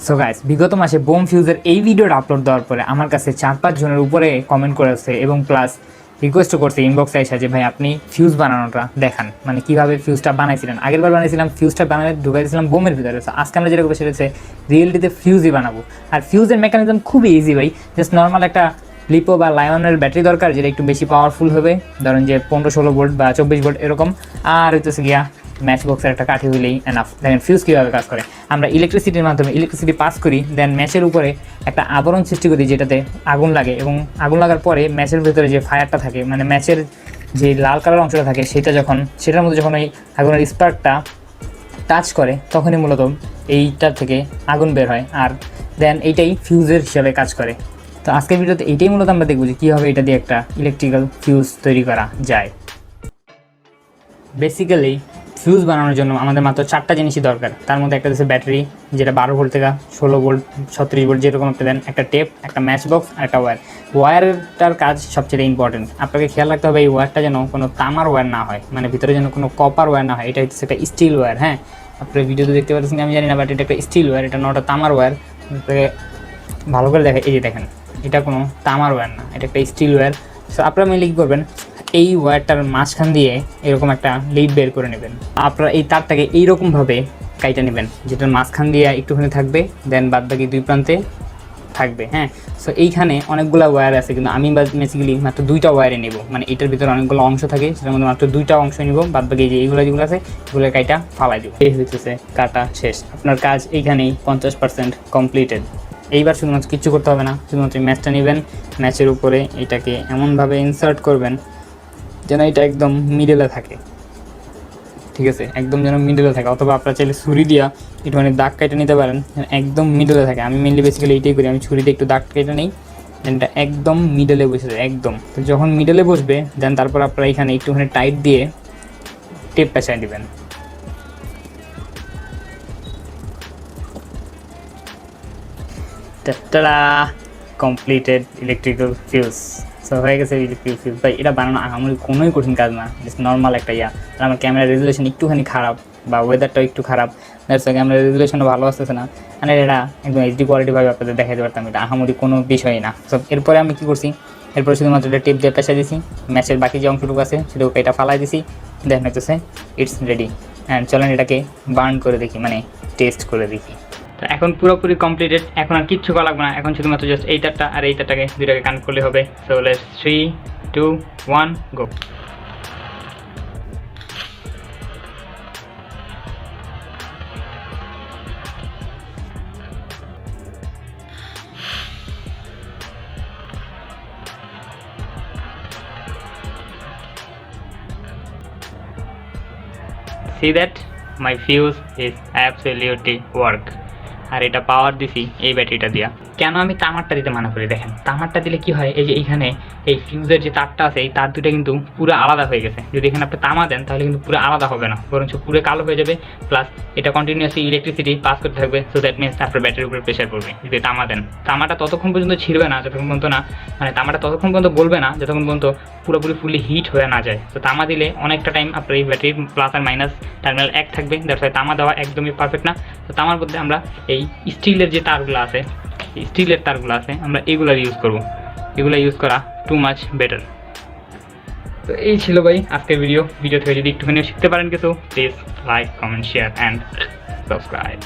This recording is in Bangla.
সো গাইস, বিগত মাসে বোম ফিউজের এই ভিডিওটা আপলোড দেওয়ার পরে আমার কাছে 4-5 জনের উপরে কমেন্ট করেছে এবং প্লাস রিকোয়েস্টও করছে ইনবক্সে এসে যে ভাই আপনি ফিউজ বানানোটা দেখান, মানে কীভাবে ফিউজটা বানাইছিলেন। আগেরবার বানাইছিলাম ফিউজটা বানালে ঢুকাইছিলাম বোমের ভিতরে। আজকে আমরা যেটা করবো সেটা হচ্ছে রিয়েলিটিতে ফিউজই বানাবো। আর ফিউজের মেকানিজম খুবই ইজি ভাই, জাস্ট নর্মাল একটা লিপো বা লায়নের ব্যাটারি দরকার যেটা একটু বেশি পাওয়ারফুল হবে, ধরেন যে 15-16 ভোল্ট বা 24 ভোল্ট এরকম। আর হচ্ছে গিয়া ম্যাচ বক্সের একটা কাঠি হইলেই এনাফ। দেখেন ফিউজ কীভাবে কাজ করে। আমরা ইলেকট্রিসিটির মাধ্যমে ইলেকট্রিসিটি পাস করি, দেন ম্যাচের উপরে একটা আবরণ সৃষ্টি করি যেটাতে আগুন লাগে, এবং আগুন লাগার পরে ম্যাচের ভিতরে যে ফায়ারটা থাকে, মানে ম্যাচের যে লাল কালার অংশটা থাকে সেটার মধ্যে যখন ওই আগুনের স্পার্কটা টাচ করে তখনই মূলত এইটার থেকে আগুন বের হয়, আর দেন এইটাই ফিউজের হিসাবে কাজ করে। তো আজকের ভিডিওতে এইটাই মূলত আমরা দেখব যে কীভাবে এটা দিয়ে একটা ইলেকট্রিক্যাল ফিউজ তৈরি করা যায়। বেসিক্যালি ফিউজ বানানোর জন্য আমাদের মাত্র 4টা জিনিসই দরকার। তার মধ্যে একটা হচ্ছে ব্যাটারি, যেটা 12 ভোল্ট থেকে 16 ভোল্ট 36 ভোল্ট যেরকম একটা দেন, একটা টেপ, একটা ম্যাচ বক্স আর একটা ওয়্যার। ওয়্যারটার কাজ সবচেয়ে ইম্পর্টেন্ট। আপনাকে খেয়াল রাখতে হবে এই ওয়্যারটা যেন কোনো তামার ওয়্যার না হয়, মানে ভিতরে যেন কোনো কপার ওয়্যার না হয়। এটা হচ্ছে একটা স্টিল ওয়্যার। হ্যাঁ, আপনার ভিডিওতে দেখতে পাচ্ছেন আমি জানি না, বাট এটা একটা স্টিল ওয়্যার, এটা নটা তামার ওয়্যার। আপনাকে ভালো করে দেখে, এই যে দেখেন এটা কোনো তামার ওয়্যার না, এটা একটা স্টিল ওয়্যার। সো আপনারা মেনলি কী করবেন, এই ওয়্যারটার মাঝখান দিয়ে এরকম একটা লিড বের করে নেবেন। আপনারা এই তারটাকে এইরকমভাবে কাইটা নেবেন, যেটার মাঝখান দিয়ে একটুখানি থাকবে, দেন বাদ বাকি দুই প্রান্তে থাকবে। হ্যাঁ, সো এইখানে অনেকগুলো ওয়্যার আছে, কিন্তু আমি বেসিক্যালি মাত্র 2টা ওয়্যারে নেব। মানে এটার ভিতরে অনেকগুলো অংশ থাকে, সেটার মধ্যে মাত্র 2টা অংশ নেব, বাদ বাকি যেগুলো আছে এগুলো কাইটা ফালাই দেবো। এই হচ্ছে কাটা শেষ। আপনার কাজ এইখানেই 50% কমপ্লিটেড। এইবার শুধুমাত্র কিচ্ছু করতে হবে না, শুধুমাত্র ম্যাচটা নেবেন, ম্যাচের উপরে এটাকে এমনভাবে ইনসার্ট করবেন যেন এটা একদম মিডলে থাকে। ঠিক আছে, একদম যেন মিডলে থাকে, অথবা আপনারা চাইলে ছুরি দিয়া একটুখানি দাগ কেটে নিতে পারেন, একদম মিডলে থাকে। আমি মেনলি বেসিক্যালি এইটাই করি, আমি ছুরিতে একটু দাগ কেটে নিই, এটা একদম মিডলে বসে যায় একদম। তো যখন মিডলে বসবে দেন তারপর আপনারা এখানে একটুখানি টাইট দিয়ে টেপ পেঁচায় দিবেন। Tata, completed electrical fuse. So হয়ে গেছে ইলেকট্রিক ফিউজ। ভাই এটা বানানো আমার কোনোই কঠিন কাজ না, জাস্ট নর্মাল একটা আর আমার ক্যামেরার রেজুলেশন একটুখানি খারাপ বা ওয়েদারটাও একটু খারাপ, দ্যাটস ওয়াই ক্যামেরার রেজুলেশনও ভালো আসতেছে না। মানে এটা একদম এইচডি কোয়ালিটিভাবে আপনাদের দেখাতে পারতাম, এটা আহামরি কোনো বিষয়ই না। সো এরপরে আমি কী করছি, এরপরে শুধুমাত্র এটা টেপ দিয়ে পেঁচা দিছি, ম্যাচের বাকি যে অংশটুকু আছে সেটুকু এটা ফালাই দিছি, দেন হচ্ছে ইটস রেডি। অ্যান্ড চলেন এটাকে বার্ন করে দেখি, মানে টেস্ট করে দেখি। তো এখন পুরোপুরি কমপ্লিটেড, এখন আর কিচ্ছু করা লাগবে না। এখন শুধুমাত্র জাস্ট এই তারটা আর এই তারটাকে দুইটাকে কানেক্ট করলে হবে। So let's 3, 2, 1 go. See that my fuse is absolutely work. আর এটা পাওয়ার দিছি এই ব্যাটারিটা দিয়া। কেন আমি তামারটা দিতে মানা করি দেখেন, তামারটা দিলে কি হয়, এই যে এইখানে এই ফিউজের যে তারটা আছে এই তার দুটো কিন্তু পুরো আলাদা হয়ে গেছে। যদি এখানে আপনি তামা দেন তাহলে কিন্তু পুরো আলাদা হবে না, বরঞ্চ পুরো কালো হয়ে যাবে। প্লাস এটা কন্টিনিউয়াসলি ইলেকট্রিসিটি পাস করতে থাকবে। সো দ্যাট মিনস আপনার ব্যাটারির উপরে প্রেশার পড়বে। যদি তামা দেন, তামাটা ততক্ষণ পর্যন্ত ছিঁড়বে না যতক্ষণ পর্যন্ত না, মানে তামাটা ততক্ষণ পর্যন্ত গলবে না যতক্ষণ পর্যন্ত পুরোপুরি ফুলি হিট হয়ে না যায়। তো তামা দিলে অনেকটা টাইম আপনার এই ব্যাটারির প্লাস আর মাইনাস টার্মিনাল এক থাকবে, দ্যাটস ওয়াই তামা দেওয়া একদমই পারফেক্ট না। তো তামার মধ্যে আমরা এই স্টিলের যে তারগুলো আছে, আমরা এগুলো ইউজ করব। এগুলো ইউজ করা টু মাচ বেটার। তো এই ছিল ভাই আজকের ভিডিও থেকে যদি একটুখানি শিখতে পারেন কিছু, please like, comment, share and subscribe.